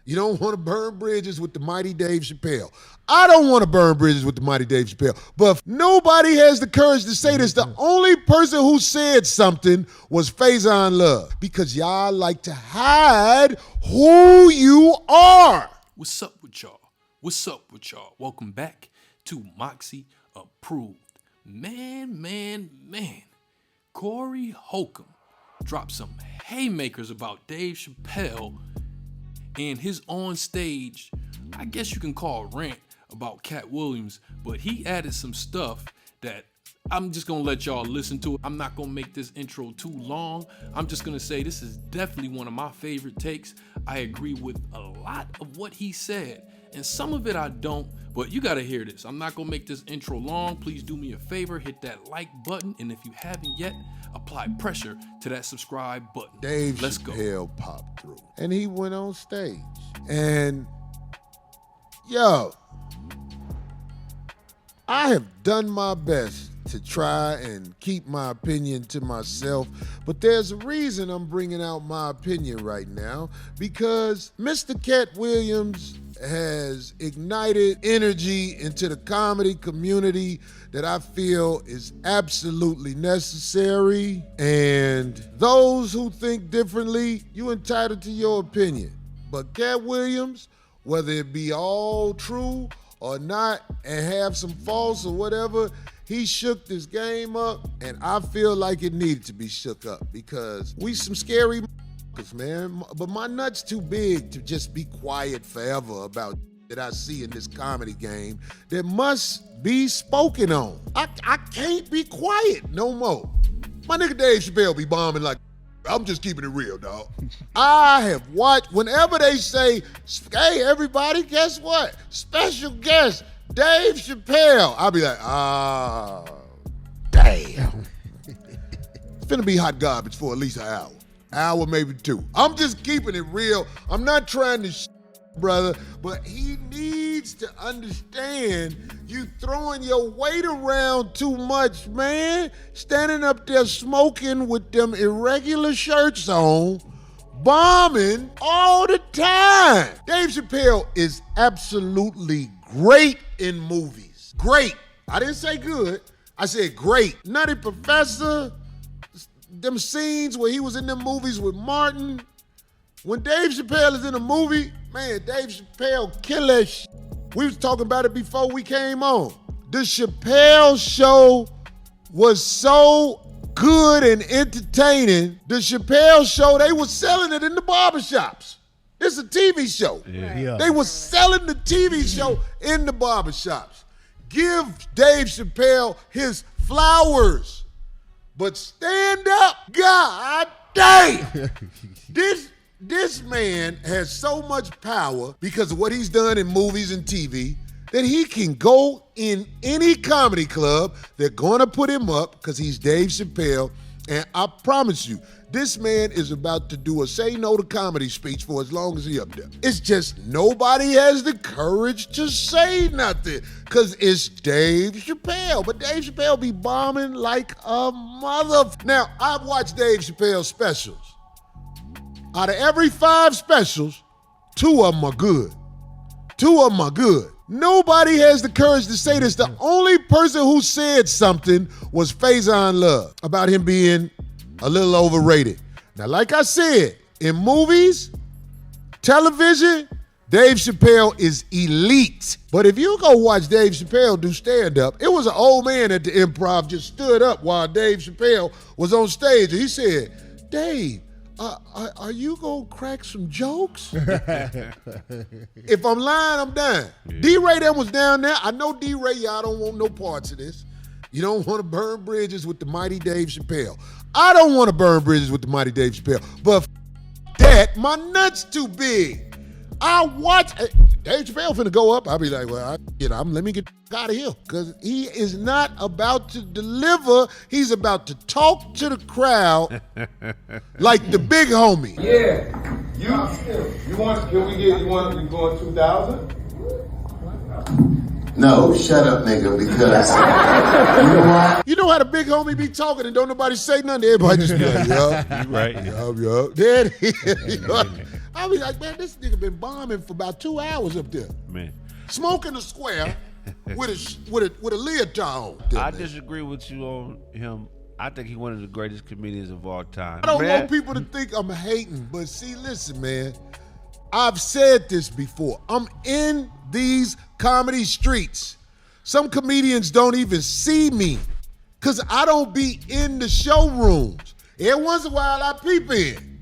You don't want to burn bridges with the mighty Dave Chappelle. I don't want to burn bridges with the mighty Dave Chappelle. But nobody has the courage to say this. The only person who said something was Faison Love, because y'all like to hide who you are. What's up with y'all? What's up with y'all? Welcome back to Moxy Approved. Man. Corey Holcomb dropped some haymakers about Dave Chappelle and his on stage, I guess you can call rant about Cat Williams, but he added some stuff that I'm just gonna let y'all listen to. I'm not gonna make this intro too long. I'm just gonna say this is definitely one of my favorite takes. I agree with a lot of what he said, and some of it I don't, but you gotta hear this. I'm not gonna make this intro long. Please do me a favor, hit that like button, and if you haven't yet, apply pressure to that subscribe button. Dave Let's go. Chappelle popped through, and he went on stage, and yo, I have done my best to try and keep my opinion to myself, but there's a reason I'm bringing out my opinion right now, because Mr. Cat Williams has ignited energy into the comedy community that I feel is absolutely necessary, and those who think differently, you entitled to your opinion. But Cat Williams, whether it be all true or not and have some false or whatever, he shook this game up, and I feel like it needed to be shook up, because we some scary man, but my nut's too big to just be quiet forever about that I see in this comedy game that must be spoken on. I can't be quiet no more. My nigga Dave Chappelle be bombing like, I'm just keeping it real, dog. I have watched, whenever they say, hey, everybody, guess what? Special guest, Dave Chappelle. I'll be like, damn. It's finna be hot garbage for at least an hour, maybe two. I'm just keeping it real. I'm not trying to brother, but he needs to understand you throwing your weight around too much, man. Standing up there smoking with them irregular shirts on, bombing all the time. Dave Chappelle is absolutely great in movies. Great. I didn't say good. I said great. Nutty Professor, them scenes where he was in them movies with Martin. When Dave Chappelle is in a movie, man, Dave Chappelle kill that shit. We was talking about it before we came on. The Chappelle show was so good and entertaining. The Chappelle show, they were selling it in the barbershops. It's a TV show. Yeah. They were selling the TV show in the barbershops. Give Dave Chappelle his flowers. But stand up, God damn. This man has so much power because of what he's done in movies and TV that he can go in any comedy club. They're going to put him up because he's Dave Chappelle. And I promise you, this man is about to do a say no to comedy speech for as long as he up there. It's just nobody has the courage to say nothing because it's Dave Chappelle. But Dave Chappelle be bombing like a mother. Now, I've watched Dave Chappelle specials. Out of every 5 specials, 2 of them are good. 2 of them are good. Nobody has the courage to say this. The only person who said something was Faison Love about him being a little overrated. Now, like I said, in movies, television, Dave Chappelle is elite. But if you go watch Dave Chappelle do stand-up, it was an old man at the Improv just stood up while Dave Chappelle was on stage. And he said, Dave, are you gonna crack some jokes? If I'm lying, I'm dying. Yeah. D-Ray that was down there. I know D-Ray, y'all don't want no parts of this. You don't want to burn bridges with the mighty Dave Chappelle. I don't want to burn bridges with the mighty Dave Chappelle. But that, my nut's too big. I watch Dave Chappelle finna go up. I'll be like, well, let me get out of here. Because he is not about to deliver. He's about to talk to the crowd like the big homie. Yeah. You want, can we get, you going 2,000? No, shut up, nigga, because you know how the big homie be talking and don't nobody say nothing. Everybody just be like, yup. You right. Yup. There it is. I I be like, man, this nigga been bombing for about 2 hours up there. Man. Smoking a square with a leotard on. I disagree with you on him. I think he's one of the greatest comedians of all time. I don't want people to think I'm hating, but see, listen, man. I've said this before. I'm in these comedy streets. Some comedians don't even see me because I don't be in the showrooms. Every once in a while, I peep in.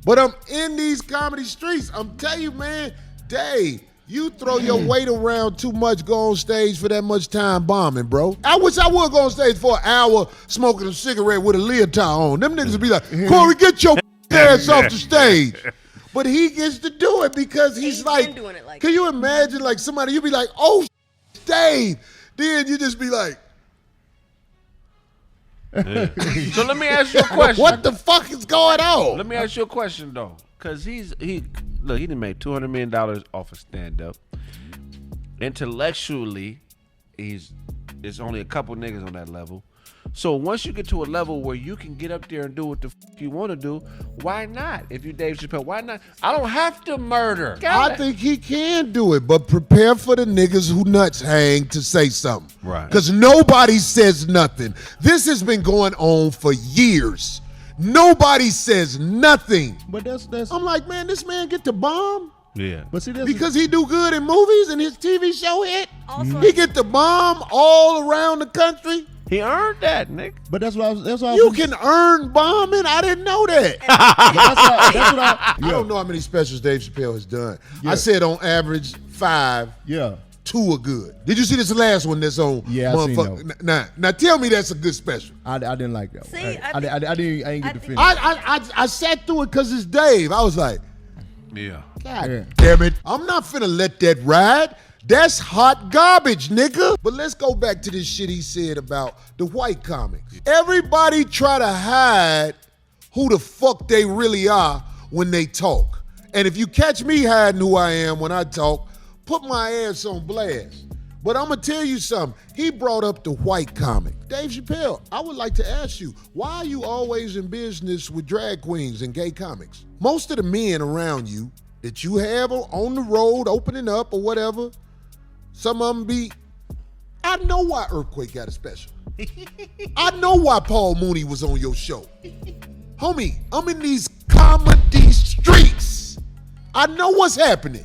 But I'm in these comedy streets. I'm telling you, man, Dave, you throw your weight around too much, go on stage for that much time bombing, bro. I wish I would go on stage for an hour smoking a cigarette with a leotard on. Them niggas would be like, Corey, get your ass off the stage. But he gets to do it because he's like, doing it like can you imagine like somebody, you be like, oh, Dave. Then you just be like. So let me ask you a question. What the fuck is going on? Let me ask you a question though. Cause he done made $200 million off of stand-up. Intellectually, it's only a couple niggas on that level. So once you get to a level where you can get up there and do what the fuck you want to do, why not? If you Dave Chappelle, why not? I don't have to murder. I think he can do it, but prepare for the niggas who nuts hang to say something. Right. Because nobody says nothing. This has been going on for years. Nobody says nothing. But that's. I'm like, man, this man get to bomb? Yeah. But see, that's Because he do good in movies and his TV show hit? Also- He get to bomb all around the country? He earned that, Nick. But that's what I was. That's what I You was, can earn bombing? I didn't know that. That's what I. I don't know how many specials Dave Chappelle has done. Yeah. I said on average 5, Yeah. 2 are good. Did you see this last one that's on? Yeah, I seen motherfucker? Now tell me that's a good special. I didn't like that one. See, I didn't get the finish. I sat through it because it's Dave. I was like, Yeah. God Yeah. damn it. I'm not finna let that ride. That's hot garbage, nigga. But let's go back to this shit he said about the white comics. Everybody try to hide who the fuck they really are when they talk. And if you catch me hiding who I am when I talk, put my ass on blast. But I'm gonna tell you something. He brought up the white comic. Dave Chappelle, I would like to ask you, why are you always in business with drag queens and gay comics? Most of the men around you that you have on the road opening up or whatever, some of them be, I know why Earthquake got a special. I know why Paul Mooney was on your show. Homie, I'm in these comedy streets. I know what's happening.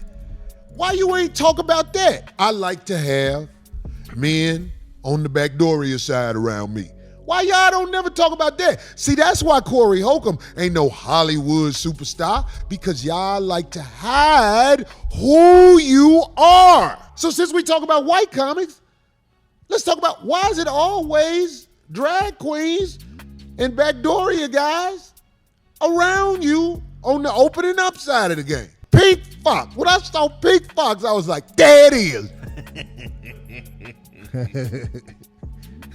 Why you ain't talk about that? I like to have men on the backdooria side around me. Why y'all don't never talk about that? See, that's why Corey Holcomb ain't no Hollywood superstar, because y'all like to hide who you are. So since we talk about white comics, let's talk about why is it always drag queens and backdooria guys around you on the opening up side of the game? Pink Fox. When I saw Pink Fox, I was like, there it is.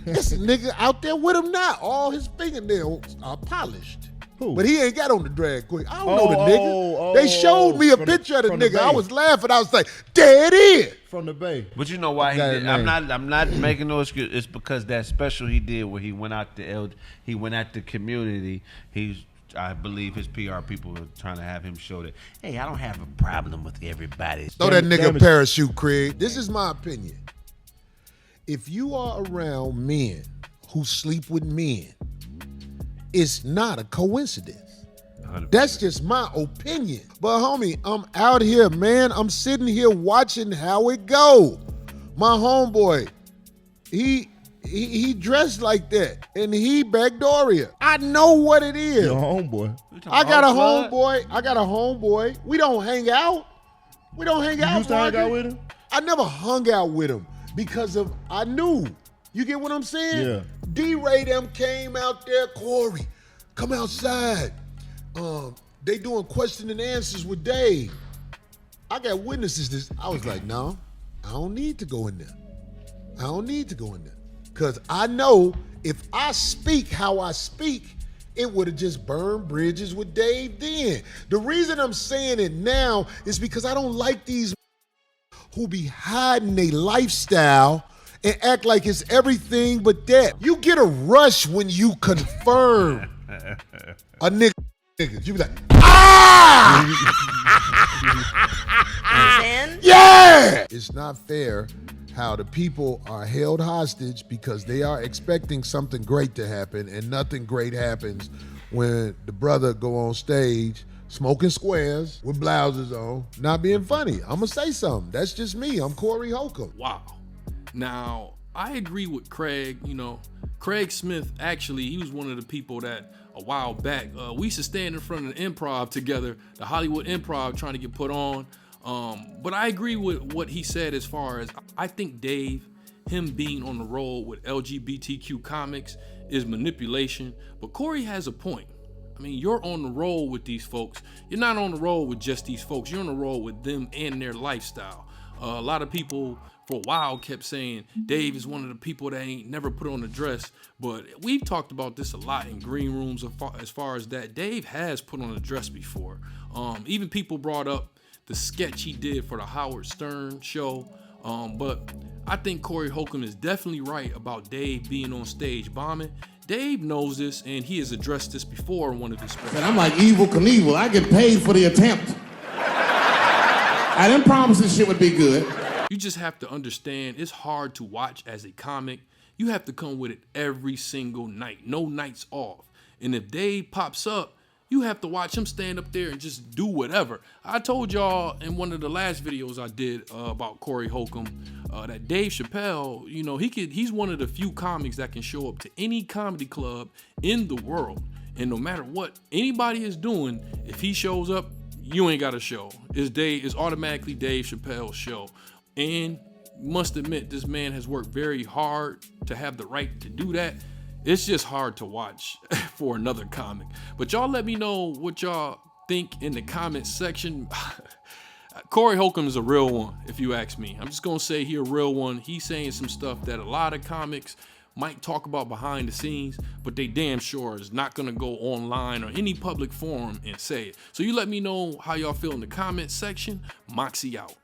This nigga out there with him now. All his fingernails are polished. Who? But he ain't got on the drag queen. I don't know the nigga. They showed me a picture of the nigga. I was laughing. I was like, there it is. From the Bay. But you know why he Got did? his I'm name. not making no excuse. It's because that special he did where he went out he went at the community. I believe his PR people were trying to have him show that, hey, I don't have a problem with everybody. Throw that nigga a Damage. parachute, Craig. This is my opinion. If you are around men who sleep with men, it's not a coincidence. 100%. That's just my opinion. But homie, I'm out here, man. I'm sitting here watching how it go. My homeboy, he dressed like that, and he backdooria. I know what it is. Your homeboy. I got a homeboy. We don't hang out. We don't hang out. You used to hang Roger. out with him? I never hung out with him because I knew. You get what I'm saying? Yeah. D-Ray them came out there. Corey, come outside. They doing question and answers with Dave. I got witnesses this. I was like, no, I don't need to go in there. I don't need to go in there. Because I know if I speak how I speak, it would have just burned bridges with Dave then. The reason I'm saying it now is because I don't like these who be hiding their lifestyle and act like it's everything but that. You get a rush when you confirm a nigga. You be like, ah! Ah! And then Yeah! It's not fair how the people are held hostage because they are expecting something great to happen, and nothing great happens when the brother go on stage smoking squares with blouses on, not being funny. I'm gonna say something. That's just me. I'm Corey Holcomb. Wow. Now, I agree with Craig. You know, Craig Smith, actually, he was one of the people that a while back, we used to stand in front of the Improv together, the Hollywood Improv, trying to get put on. But I agree with what he said as far as I think Dave, him being on the road with LGBTQ comics is manipulation. But Corey has a point. I mean, you're on the road with these folks. You're not on the road with just these folks. You're on the road with them and their lifestyle. A lot of people for a while kept saying Dave is one of the people that ain't never put on a dress. But we've talked about this a lot in green rooms as far as that. Dave has put on a dress before. Even people brought up the sketch he did for the Howard Stern show. But I think Corey Holcomb is definitely right about Dave being on stage bombing. Dave knows this, and he has addressed this before in one of his specials. And I'm like Evil Knievel. I get paid for the attempt. I didn't promise this shit would be good. You just have to understand it's hard to watch as a comic. You have to come with it every single night. No nights off. And if Dave pops up, you have to watch him stand up there and just do whatever. I told y'all in one of the last videos I did about Corey Holcomb that Dave Chappelle, you know, he's one of the few comics that can show up to any comedy club in the world. And no matter what anybody is doing, if he shows up, you ain't got a show. It's automatically Dave Chappelle's show. And must admit, this man has worked very hard to have the right to do that. It's just hard to watch for another comic. But y'all let me know what y'all think in the comments section. Corey Holcomb is a real one, if you ask me. I'm just gonna say he a real one. He's saying some stuff that a lot of comics might talk about behind the scenes, but they damn sure is not gonna go online or any public forum and say it. So you let me know how y'all feel in the comments section. Moxy out.